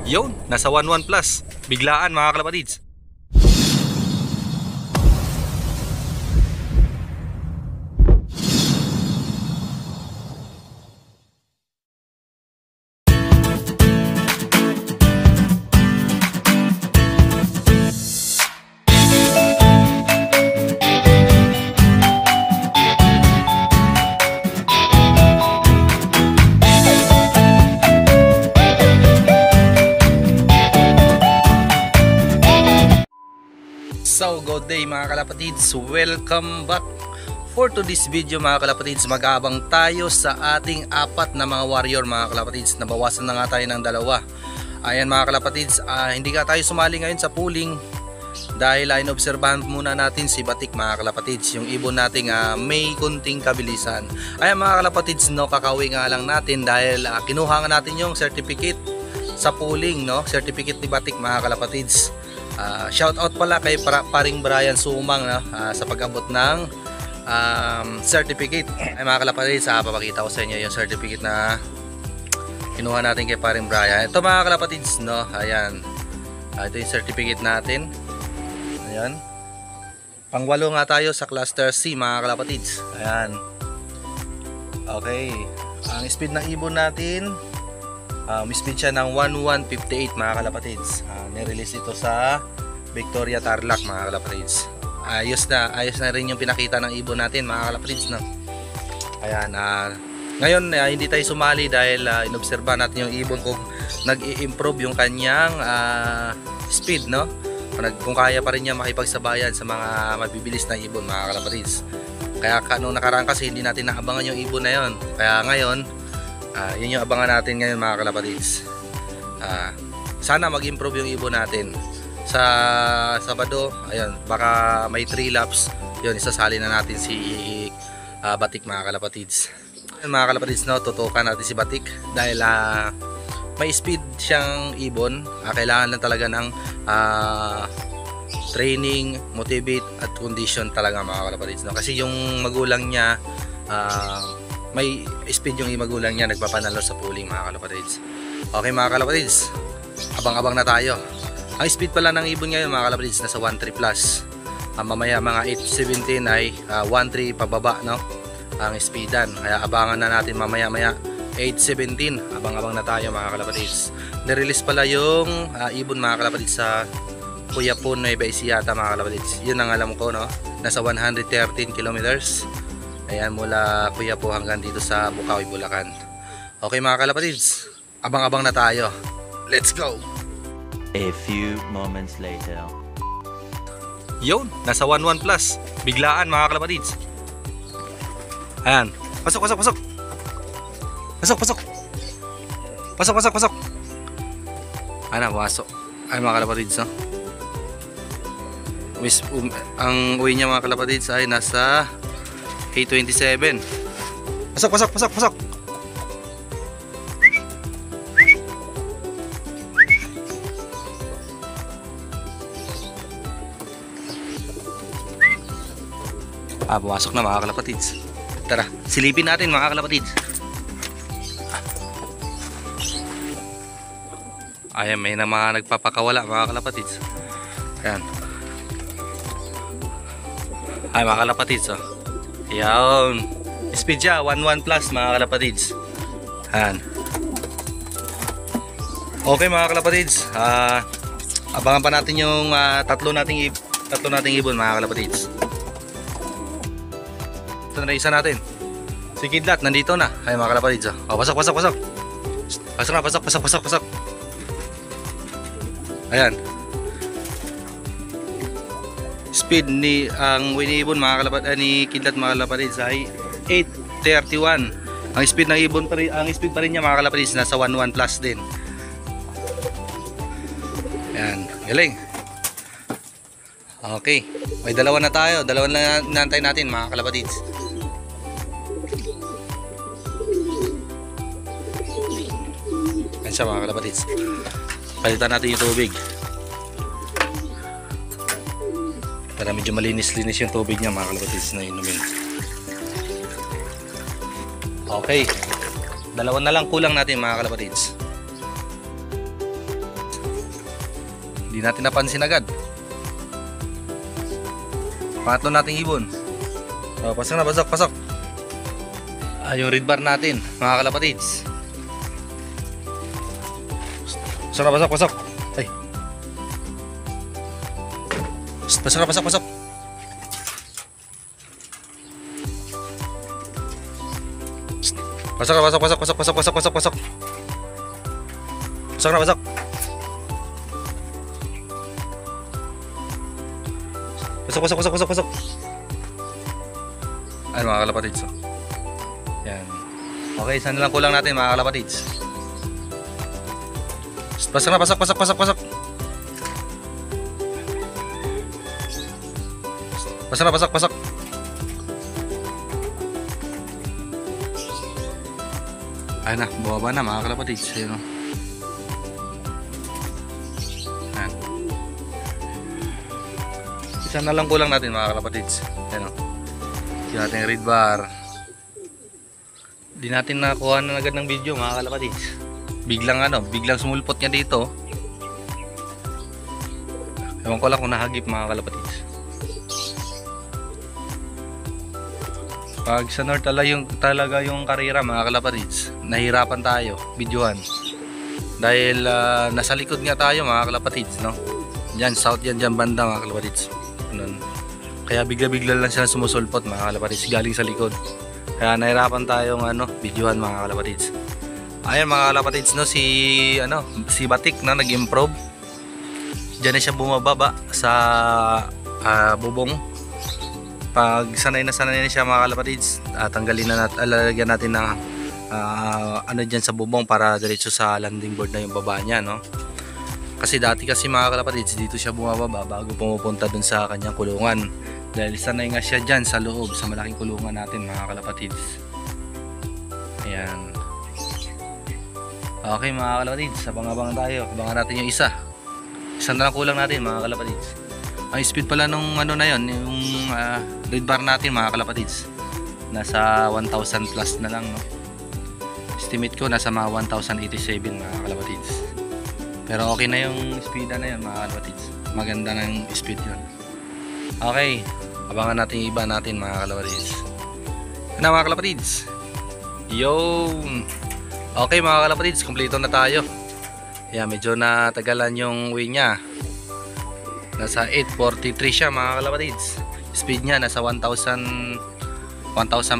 Yun, nasa 1-1 plus. Biglaan mga kalapatids. So good day mga kalapatids, welcome back. For today's video mga kalapatids, mag-aabang tayo sa ating apat na mga warrior mga kalapatids. Nabawasan na nga tayo ng dalawa. Ayan mga kalapatids, hindi ka tayo sumali ngayon sa pooling dahil inobserbahan muna natin si Batik mga kalapatids, yung ibon nating may kunting kabilisan. Ayan mga kalapatids, no, kakauwi nga lang natin dahil kinuha nga natin yung certificate sa pooling, no, certificate ni Batik mga kalapatids. Shout out pala kay paring Brian Sumang sa pag-abot ng certificate. Ay mga kalapatids, papakita ko sa inyo yung certificate na kinuha natin kay paring Brian. Ito mga kalapatids, no, ayan, ito yung certificate natin. Ayan, pangwalo nga tayo sa cluster C mga kalapatids. Ayan, okay, ang speed ng ibon natin, speed siya ng 1158 mga kalapatids. Nirelease ito sa Victoria Tarlac mga kalapatids. Ayos na rin yung pinakita ng ibon natin mga kalapatids, no? Ayan, ngayon hindi tayo sumali dahil inobserba natin yung ibon kung nag-i-improve yung kanyang speed, no? Kung kaya pa rin niya makipagsabayan sa mga mabibilis na ibon mga kalapatids. Kaya noong nakaraan kasi hindi natin naabangan yung ibon na yon. Kaya ngayon yun yung abangan natin ngayon mga kalapatids. Sana mag-improve yung ibon natin sa Sabado. Ayun, baka may 3 laps yun, isasali na natin si Batik mga kalapatids. Ayun, mga kalapatids, no, tutukan natin si Batik dahil may speed siyang ibon. Kailangan lang talaga ng training, motivate at condition talaga mga kalapatids, no? Kasi yung magulang niya may speed yung magulang niya, nagpapanalo sa pooling mga kalapatids. Okay mga kalapatids, abang-abang na tayo. Ang speed pala ng ibon ngayon mga kalapatids nasa 1.3 plus. Mamaya mga 8.17 ay 1.3 pababa, no, ang speedan. Kaya abangan na natin mamaya 8.17. Abang-abang na tayo mga kalapatids. Nirelease pala yung ibon mga kalapatids sa Puyapon, Nueva Ecija mga kalapatids. Yun ang alam ko, no, nasa 113 kilometers. Ayan, mula Quiapo hanggang dito sa Bukawi, Bulacan. Okay mga kalapatids, abang-abang na tayo. Let's go! A few moments later. Yun, nasa 1-1 plus. Biglaan mga kalapatids. Ayan, pasok. Pasok. Ayan, pasok. Ayan mga kalapatids, no? Ang uwi niya mga kalapatids ay nasa 8.27. Pasok. Pumasok na mga kalapatids. Tara, silipin natin mga kalapatids. Ayan, may na mga nagpapakawala mga kalapatids. Ayan. Ay mga kalapatids, oh. Ayan, speed siya 1.1 plus mga kalapatids. Ayan. Okay mga kalapatids, abangan pa natin yung tatlo nating ibon mga kalapatids. Ito na isa natin, si Kidlat nandito na. Ay mga kalapatids, oh, pasok. Ayan, speed ni ang winibon mga kalapatids ni Kidlat mga kalapatids ay 8.31. Ang speed ng ibon pa rin, ang speed pa rin niya mga kalapatids nasa 1.1 plus din. Ayan, galing. Okay, may dalawa na tayo. Dalawa na naantay natin mga kalapatids. Ayan siya mga kalapatids. Palitan natin yung tubig para medyo malinis-linis yung tubig niya mga kalapatids na inumin. Okay, dalawa na lang kulang natin mga kalapatids. Hindi natin napansin agad. Pangatlo nating ibon. Pasok na, pasok. Yung red bar natin, mga kalapatids. Pasok. Ay. Pasok na. Pasok na, pasok. Ay, mga kalapatids. Yan. Okay, isa na lang kulang natin, mga kalapatids. Pasok na. Pasok. Ay na, bumaba na, mga kalapatids. Ayun, o. Ayan. Isa na lang kulang natin, mga kalapatids. Ayun, o. Yung ating red bar. Di natin nakuha na agad ng video, mga kalapatids. Biglang sumulpot niya dito. Ewan ko lang kung nahagip, mga kalapatids. Pag sa north talaga yung karera, mga kalapatids, nahirapan tayo videohan. Dahil nasa likod nga tayo, mga kalapatids, no? Diyan, south yan, dyan banda, mga kalapatids. Kaya bigla-bigla lang siya sumusulpot, mga kalapatids, galing sa likod. Kaya nahirapan tayong videohan, mga kalapatids. Ayan, mga kalapatids, no, si Batik na nag-improve. Diyan na siya bumababa sa bubong. Pag sanay na siya, mga kalapatids, tanggalin na natin, lalagyan natin ng dyan sa bubong para diretso sa landing board na yung baba niya, no? Kasi dati mga kalapatids, dito siya bumababa bago pumupunta dun sa kanyang kulungan. Dahil sanay nga siya dyan sa loob, sa malaking kulungan natin, mga kalapatids. Ayan. Okay, mga kalapatids, abang-abang tayo. Abangan natin yung isa na lang kulang natin, mga kalapatids. Ang speed pala nung na yun, yung red bar natin, mga kalapatids, nasa 1,000 plus na lang, no? Estimate ko nasa mga 1,087, mga kalapatids. Pero okay na yung speed na yun, mga kalapatids. Maganda na yung speed yun. Okay, abangan natin yung iba natin, mga kalapatids. Ano, mga kalapatids? Yo! Okay, mga kalapatids, kumpleto na tayo. Ayan, medyo natagalan yung way niya. Nasa 843 siya, mga kalapatids. Speed niya nasa 1,000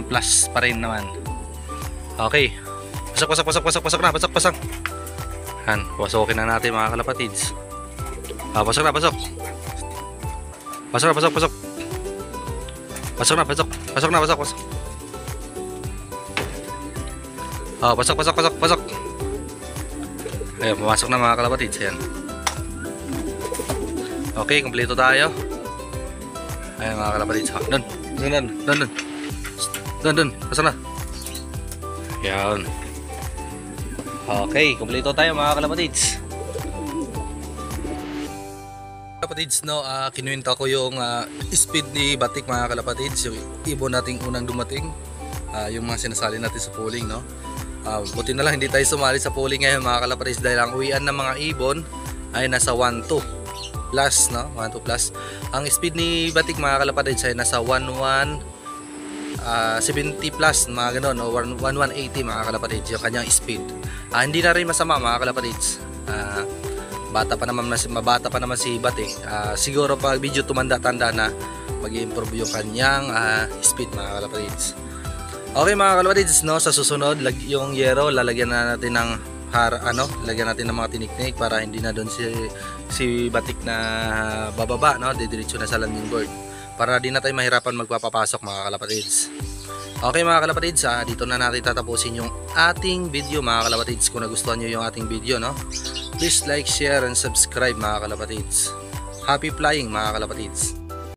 plus pa rin naman. Okay. Pasok na. Han, pasokin na natin, mga kalapatids. Pasok na. Pasok. Ayan, pumasok na, mga kalapatids. Ayan. Okay, kumpleto tayo. Ayan, mga kalapatids. Doon. Pasok na. Ayan. Okay, kumpleto tayo, mga kalapatids. Kalapatids, no, kinuwenta ko yung speed ni Batik, mga kalapatids. Yung ibon nating unang dumating. Yung mga sinasali natin sa pooling, no. Buti na lang hindi tayo sumali sa pooling ngayon, mga kalapatids, dahil ang uwian ng mga ibon ay nasa 1,2 plus, no? 1,2 plus. Ang speed ni Batik, mga kalapatids, ay nasa 1170 plus, mga ganon, o 1180, mga kalapatids, yung kanyang speed. Hindi na rin masama, mga kalapatids. Mabata pa naman si Batik. Siguro pag video tumanda-tanda na, mag-improve yung kanyang speed, mga kalapatids. Okay, mga kalapatids, no, sa susunod yung yero lalagyan na natin ng lagyan natin ng mga tiniknik para hindi na doon si Batik na bababa, no, didiretso na sa landing board, para di na tayo mahirapan magpapapasok, mga kalapatids. Okay, mga kalapatids, dito na natin tatapusin yung ating video, mga kalapatids. Kung nagustuhan nyo yung ating video, no, please like, share and subscribe, mga kalapatids. Happy flying, mga kalapatids.